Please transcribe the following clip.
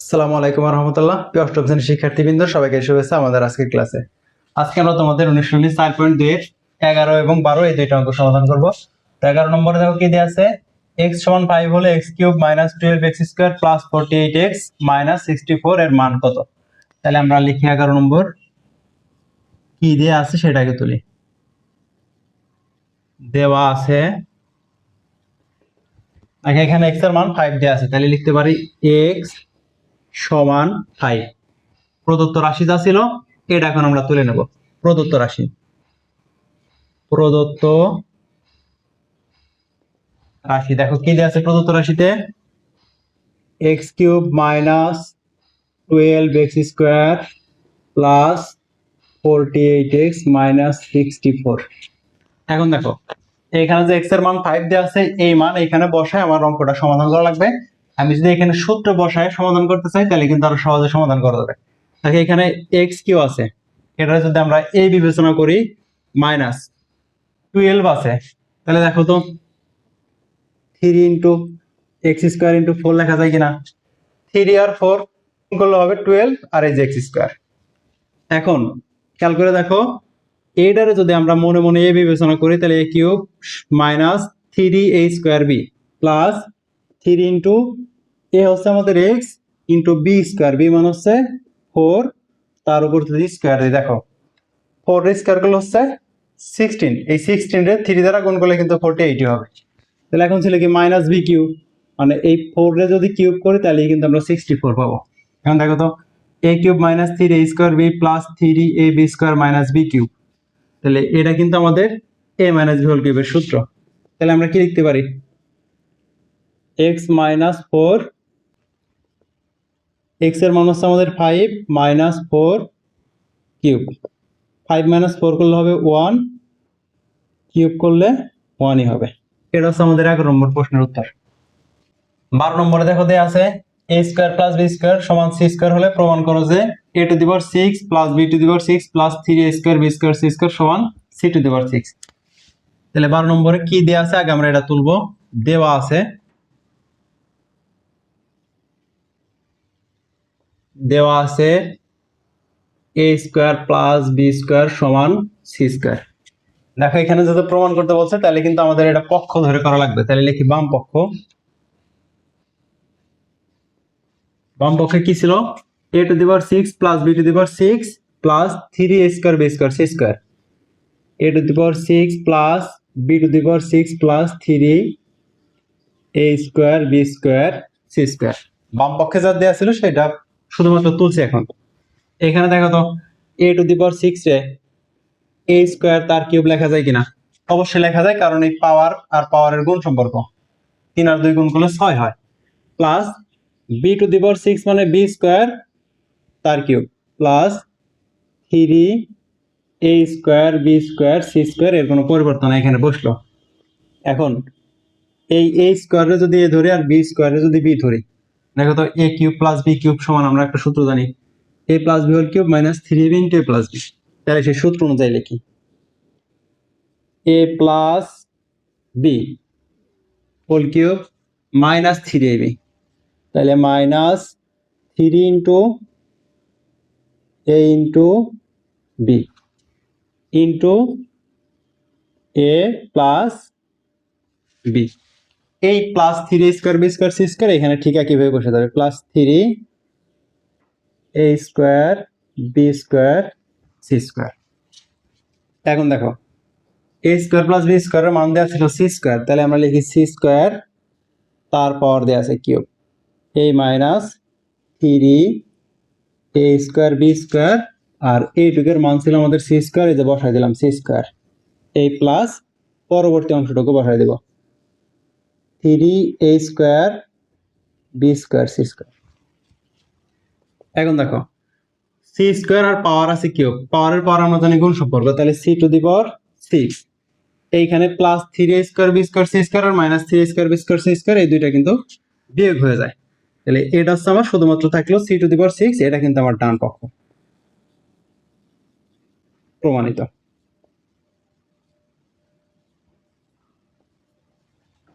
আসসালামু আলাইকুম রহমতুল্লাহ। অষ্টম শ্রেণীর শিক্ষার্থীবৃন্দ, সবাইকে শুভেচ্ছা আমাদের আজকের ক্লাসে। আজকে আমরা তোমাদের অনুশীলনী 4.2 এর 11 এবং 12 এই দুইটা অঙ্ক সমাধান করব। তো 11 নম্বরে দেখো কি দেয়া আছে, x সমান 5 হলে x cube minus 12x square plus 48x minus 64 এর মান কত? তাহলে আমরা লিখি 11 নম্বর কি দেয়া আছে সেটাকে তুলি। দেওয়া আছে এখানে x এর মান 5 দেয়া আছে, তাহলে লিখতে পারি x সমান 5। প্রদত্ত রাশি যা ছিল এটা এখন আমরা তুলে নেব। প্রদত্ত রাশি, প্রদত্ত রাশি দেখো কি দেয়া আছে প্রদত্ত রাশিতে, x cube minus 12x square plus 48x minus 64। এখন দেখো এখানে যে x এর মান 5 দেয়া আছে, এই মান এখানে বসায় আমার অঙ্কটা সমাধান করা লাগবে। আমি যদি এখানে সূত্র বসায় সমাধান করতে চাই তাহলে কিন্তু আরো সহজে সমাধান করা যাবে। দেখো এখানে x কিউ আছে, এটা যদি আমরা এই বিবেচনা করি মাইনাস 12 আছে, তাহলে দেখো তো 3 ইন্টু এক্স স্কোয়ার ইন্টু 4 লেখা যায় কিনা। 3 আর 4 করলে হবে 12 আর এই যে এক্স স্কোয়ার। এখন খেয়াল করে দেখো এইটারে যদি আমরা মনে মনে এ বিবেচনা করি তাহলে A cube minus 3a square B plus 3 into A হচ্ছে আমাদের X into B square, B মান হচ্ছে 4, তার উপর 3 স্কোয়ার দিয়ে দেখো 4 স্কোয়ার করলে হচ্ছে 16, এই 16 রে 3 দ্বারা গুণ করলে কিন্তু 48 হবে। তাহলে এখন ছিল কি মাইনাস বি কিউব, মানে এই 4 রে যদি কিউব করি তাহলে কিন্তু আমরা 64 পাবো। এখন দেখো তো a cube minus 3a square b plus 3ab square minus b cube, তাহলে এটা কিন্তু আমাদের a মাইনাস b হোল কিউবের সূত্র। তাহলে আমরা কি লিখতে পারি, x মাইনাস 4, x এর মান হচ্ছে আমাদের 5 মাইনাস 4 কিউব, 5 মাইনাস 4 করলে হবে 1, কিউব করলে 1ই হবে। এটা হচ্ছে আমাদের 11 নম্বর প্রশ্নের উত্তর। 12 নম্বরে দেখো দেয়া আছে a square plus b square সমান c স্কয়ার হলে প্রমাণ করো যে a to the power 6 plus b to the power 6 plus 3a square b square c square সমান c টু দি পাওয়ার 6। তাহলে 12 নম্বরে কি দেয়া আছে আগে আমরা এটা তুলবো। দেওয়া আছে a square plus b square সমান c স্কয়ার। দেখো এখানে যদি প্রমাণ করতে বলছে তাহলে কিন্তু আমাদের এটা পক্ষ ধরে করা লাগবে। তাহলে লিখি বাম পক্ষ। বাম পক্ষে কি ছিল, a to the power 6 plus b to the power 6 plus 3a square b square c square, a to the power 6 plus b to the power 6 plus 3a square b square c square. বাম পক্ষে যা দেয়া ছিল সেটা শুধুমাত্র তুলছি। এখন এখানে দেখো তো a টু দি পাওয়ার 6 রে a স্কয়ার তার কিউব লেখা যায় কিনা, অবশ্যই লেখা যায়, কারণ এই পাওয়ার আর পাওয়ারের গুণ সম্পর্ক, 3 আর 2 গুণ করলে 6 হয়, plus b to the power 6 মানে b স্কয়ার তার cube plus 3a square b square c square, এর কোনো পরিবর্তন এখানে বসলো। এখন এই a স্কয়ারে যদি a ধরি আর b স্কয়ারে যদি b ধরি, দেখো তো a cube plus b cube সমান আমরা একটা সূত্র জানি, a plus b whole cube minus 3ab into a plus b। তাহলে সেই সূত্র অনুযায়ী লিখি a plus b whole cube minus 3ab, তাহলে minus 3 into a into b into a plus b। এই plus 3 square b square c square এখানে ঠিক একইভাবে বসে যাবে, plus 3 a square b square c square. এখন দেখো a স্কয়ার প্লাস b স্কয়ারের মান দেওয়া ছিল c স্কয়ার, তাহলে আমরা লিখি c স্কয়ার তার পাওয়ার দেওয়া আছে cube, a minus 3 a square b square, আর এইটুকের মান ছিল আমাদের c স্কয়ার, এই যে বসাই দিলাম c স্কয়ার, এই প্লাস পরবর্তী অংশটুকু বসাই দেব 3a square b square c square. এখন দেখো c স্কয়ার আর পাওয়ার আছে কিউব, পাওয়ারের পাওয়ার আমরা জানি গুণ সম্পর্ক, তাহলে c টু দি পাওয়ার 6, এইখানে plus 3a square b square c square আর minus 3a square b square c square, এই দুইটা কিন্তু বিয়োগ হয়ে যায়। তাহলে এটা হচ্ছে আমার শুধুমাত্র থাকলো c টু দি পাওয়ার 6, এটা কিন্তু আমার ডান পক্ষ, প্রমাণিত।